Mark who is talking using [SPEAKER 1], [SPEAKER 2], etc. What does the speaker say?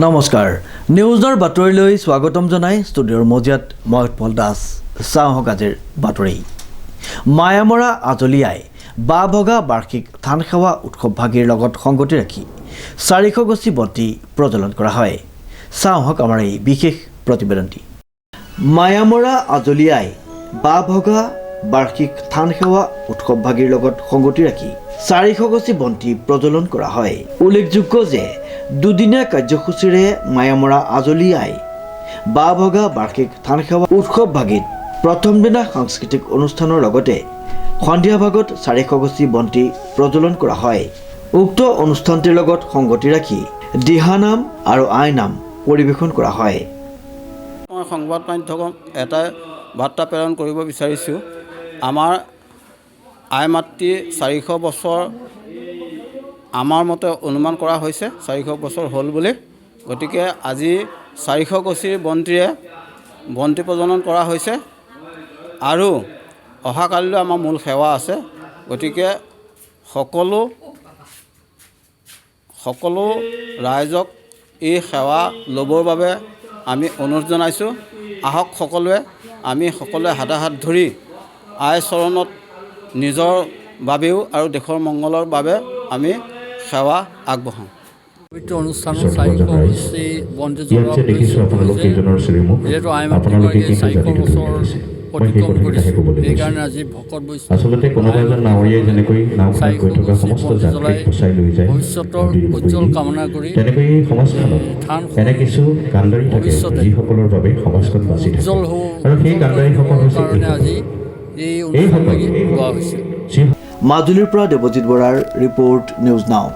[SPEAKER 1] নমস্কাৰ নিউজৰ বাতৰিলৈ স্বাগতম জনাই ষ্টুডিঅ'ৰ মজিয়াত মই উৎপল দাস চাওঁহক আজিৰ বাতৰি মায়ামৰা আজলিয়াই বাভগা বাৰ্ষিক ধান সেৱা উৎসৱভাগীৰ লগত সংগতি ৰাখি 400 গছি বন্তি প্ৰজ্বলন কৰা হয় চাওঁহক আমাৰ এই বিশেষ প্ৰতিবেদনটি মায়ামৰা আজলিয়াই বাভগা বাৰ্ষিক ধান সেৱা উৎসৱভাগীৰ লগত সংগতি ৰাখি 400 গছি বন্তি প্ৰজ্বলন কৰা হয় উল্লেখযোগ্য যে দুদিনীয়া কাৰ্যসূচীৰে মায়ামৰা আজলিয়াই বাভগা বাৰ্ষিক ধান সেৱা উৎসৱভাগীত প্ৰথম দিনা সাংস্কৃতিক অনুষ্ঠানৰ লগতে সন্ধিয়া ভাগত 400 গছি বন্তি প্ৰজ্বলন কৰা হয় উক্ত অনুষ্ঠানটিৰ লগত সংগতি ৰাখি দিহানাম আৰু আইনাম পৰিৱেশন কৰা হয়
[SPEAKER 2] মই সংবাদ মাধ্যমক এটা বাৰ্তা প্ৰেৰণ কৰিব বিচাৰিছোঁ আমাৰ আই মাতৃ 400 বছৰ আমাৰ মতে অনুমান কৰা হৈছে 400 বছৰ হ'ল বুলি গতিকে আজি 400 গছিৰ বন্তিৰে বন্তি প্ৰজ্বলন কৰা হৈছে আৰু অহাকালিলৈ আমাৰ মূল সেৱা আছে গতিকে সকলো ৰাইজক এই সেৱা ল'বৰ বাবে আমি অনুৰোধ জনাইছোঁ আহক সকলোৱে আমি সকলোৱে হাত ধৰি আই চৰণত নিজৰ বাবেও আৰু দেশৰ মংগলৰ বাবে আমি সেৱা আগবঢ়াওঁ
[SPEAKER 3] পবিত্ৰ অনুষ্ঠানত 400 গছি বন্তি জ্বলোৱা যিহেতু আই মাতৃগৰাকীয়ে 400 বছৰ অতিক্ৰম কৰিছে সেইকাৰণে আজি ভকত বৈষ্ণৱ
[SPEAKER 4] আচলতে কোনোবা এজন নাৱৰীয়াই যেনেকৈ নাওখনত গৈ থকা সমস্ত যাত্ৰীক বচাই লৈ যায়
[SPEAKER 3] ভৱিষ্যতৰ উজ্জ্বল কামনা কৰি
[SPEAKER 4] তেনেকৈ এই সমাজখনত এনে কিছু কাণ্ডাৰী থাকে যিসকলৰ বাবে সমাজখন বাচি থাকে
[SPEAKER 3] উজ্জ্বল হ'ব
[SPEAKER 4] আৰু সেই কাণ্ডাৰীসকল হৈছে
[SPEAKER 3] কাৰণে আজি এই অনুষ্ঠানভাগি লোৱা হৈছে
[SPEAKER 1] মাজুলীৰ পৰা দেৱজিৎ বৰাৰ ৰিপৰ্ট নিউজ নাও।